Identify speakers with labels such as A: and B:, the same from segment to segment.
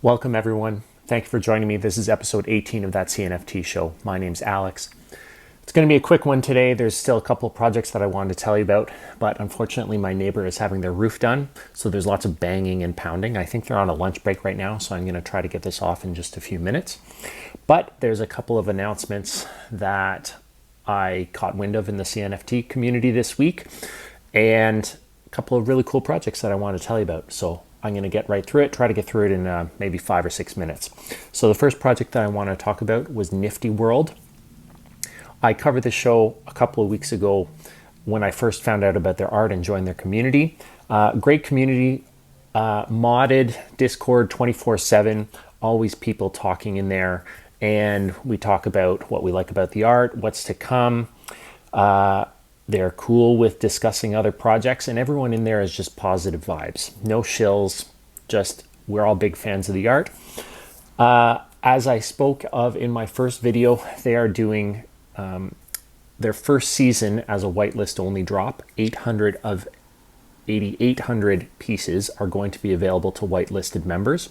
A: Welcome, everyone. Thank you for joining me. This is episode 18 of That CNFT Show. My name's Alex. It's going to be a quick one today. There's still a couple of projects that I wanted to tell you about, but unfortunately my neighbor is having their roof done, so there's lots of banging and pounding. I think they're on a lunch break right now, so I'm going to try to get this off in just a few minutes. But there's a couple of announcements that I caught wind of in the CNFT community this week, and a couple of really cool projects that I want to tell you about. So I'm going to get right through it, try to get through it in maybe 5 or 6 minutes. So the first project that I want to talk about was Nifty World. I covered the show a couple of weeks ago when I first found out about their art and joined their community. Great community, modded, Discord 24/7, always people talking in there. And we talk about what we like about the art, what's to come. They're cool with discussing other projects, and everyone in there is just positive vibes. No shills, just we're all big fans of the art. As I spoke of in my first video, they are doing their first season as a whitelist only drop. 800 of 8,800 pieces are going to be available to whitelisted members.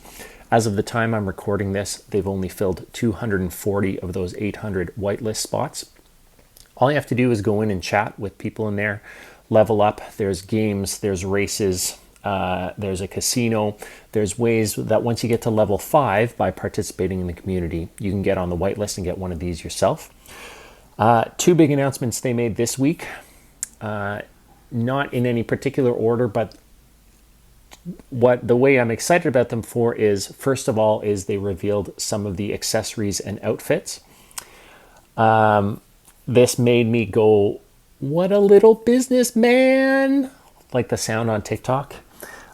A: As of the time I'm recording this, they've only filled 240 of those 800 whitelist spots. All you have to do is go in and chat with people in there, level up. There's games, there's races, there's a casino. There's ways that once you get to level 5 by participating in the community, you can get on the whitelist and get one of these yourself. Two big announcements they made this week, not in any particular order, but the way I'm excited about them for is, first of all, is they revealed some of the accessories and outfits. This made me go, what a little businessman, like the sound on TikTok.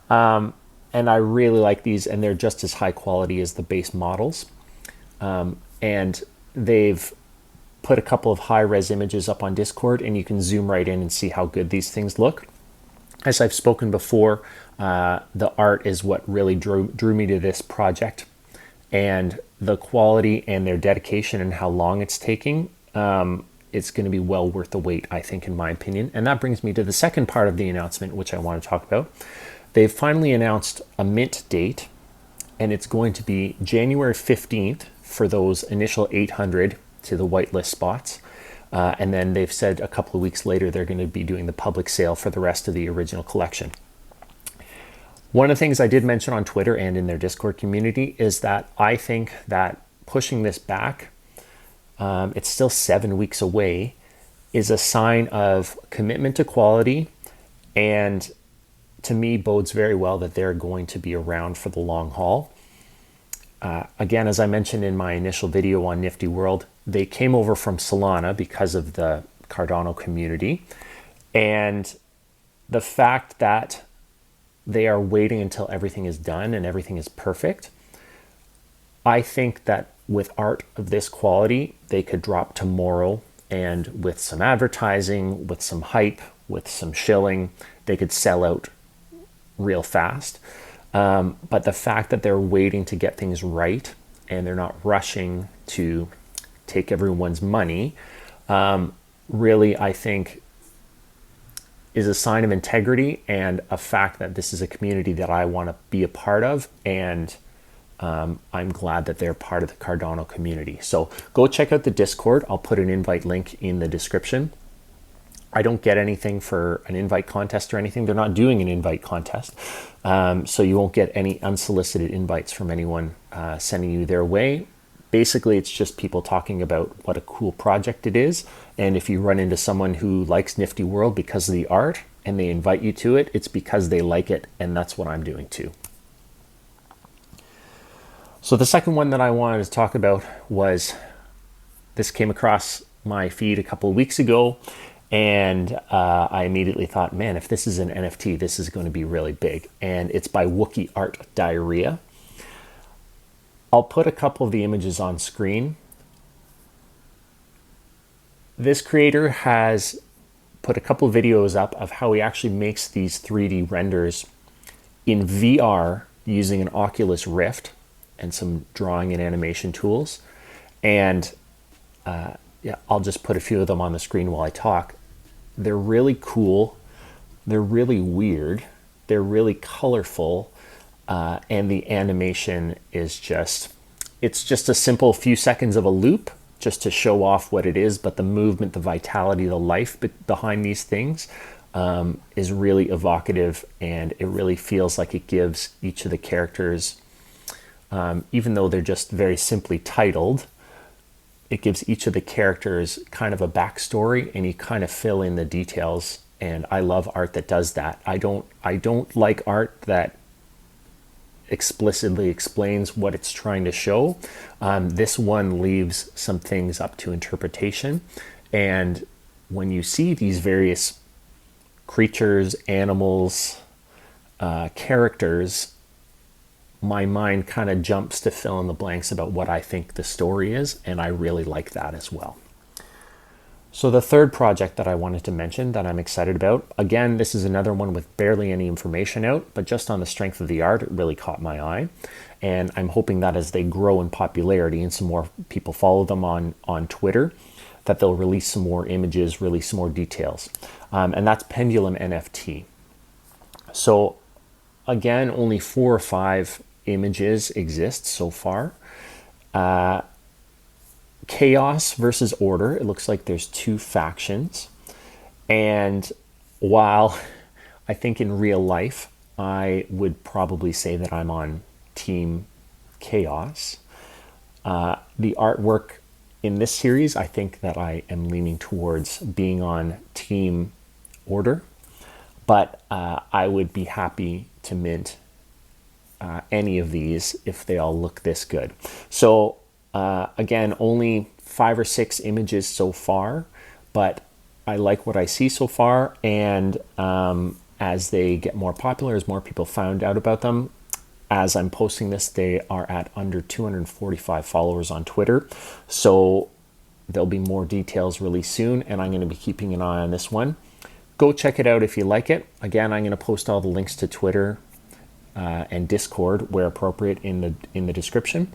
A: And I really like these, and they're just as high quality as the base models. And they've put a couple of high-res images up on Discord, and you can zoom right in and see how good these things look. As I've spoken before, the art is what really drew me to this project, and the quality and their dedication and how long it's taking. It's going to be well worth the wait, I think, in my opinion. And that brings me to the second part of the announcement, which I want to talk about. They've finally announced a mint date, and it's going to be January 15th for those initial 800 to the whitelist spots. And then they've said a couple of weeks later they're going to be doing the public sale for the rest of the original collection. One of the things I did mention on Twitter and in their Discord community is that I think that pushing this back, it's still 7 weeks away, is a sign of commitment to quality, and to me bodes very well that they're going to be around for the long haul. Again, as I mentioned in my initial video on Nifty World, they came over from Solana because of the Cardano community, and the fact that they are waiting until everything is done and everything is perfect, I think that with art of this quality, they could drop tomorrow, and with some advertising, with some hype, with some shilling, they could sell out real fast. But the fact that they're waiting to get things right and they're not rushing to take everyone's money, really, I think, is a sign of integrity and a fact that this is a community that I want to be a part of, and I'm glad that they're part of the Cardano community. So go check out the Discord. I'll put an invite link in the description. I don't get anything for an invite contest or anything. They're not doing an invite contest. So you won't get any unsolicited invites from anyone sending you their way. Basically, it's just people talking about what a cool project it is. And if you run into someone who likes Nifty World because of the art and they invite you to it, it's because they like it. And that's what I'm doing too. So the second one that I wanted to talk about was, this came across my feed a couple of weeks ago, and I immediately thought, man, if this is an NFT, this is going to be really big. And it's by WookieArtDiary. I'll put a couple of the images on screen. This creator has put a couple of videos up of how he actually makes these 3D renders in VR using an Oculus Rift and some drawing and animation tools. And yeah, I'll just put a few of them on the screen while I talk. They're really cool. They're really weird. They're really colorful. and the animation is it's just a simple few seconds of a loop just to show off what it is, but the movement, the vitality, the life behind these things is really evocative, and it really feels like it gives each of the characters, even though they're just very simply titled, it gives each of the characters kind of a backstory, and you kind of fill in the details. And I love art that does that. I don't like art that explicitly explains what it's trying to show. This one leaves some things up to interpretation. And when you see these various creatures, animals, characters, my mind kind of jumps to fill in the blanks about what I think the story is, and I really like that as well. So the third project that I wanted to mention that I'm excited about, again, this is another one with barely any information out, but just on the strength of the art, it really caught my eye. And I'm hoping that as they grow in popularity and some more people follow them on Twitter, that they'll release some more images, release some more details. And that's Pendulum NFT. So again, only 4 or 5 images exist so far. Chaos versus order. It looks like there's 2 factions. And while I think in real life, I would probably say that I'm on Team Chaos, the artwork in this series, I think that I am leaning towards being on Team Order. But I would be happy to mint any of these if they all look this good. So again, only 5 or 6 images so far, but I like what I see so far. And as they get more popular, as more people found out about them, as I'm posting this, they are at under 245 followers on Twitter. So there'll be more details released soon, and I'm going to be keeping an eye on this one. Go check it out if you like it. Again, I'm going to post all the links to Twitter and Discord where appropriate in the description.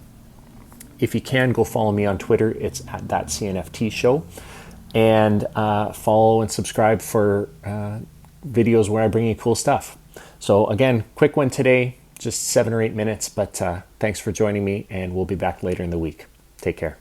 A: If you can, go follow me on Twitter. It's at That CNFT Show. And follow and subscribe for videos where I bring you cool stuff. So again, quick one today, just 7 or 8 minutes, but thanks for joining me, and we'll be back later in the week. Take care.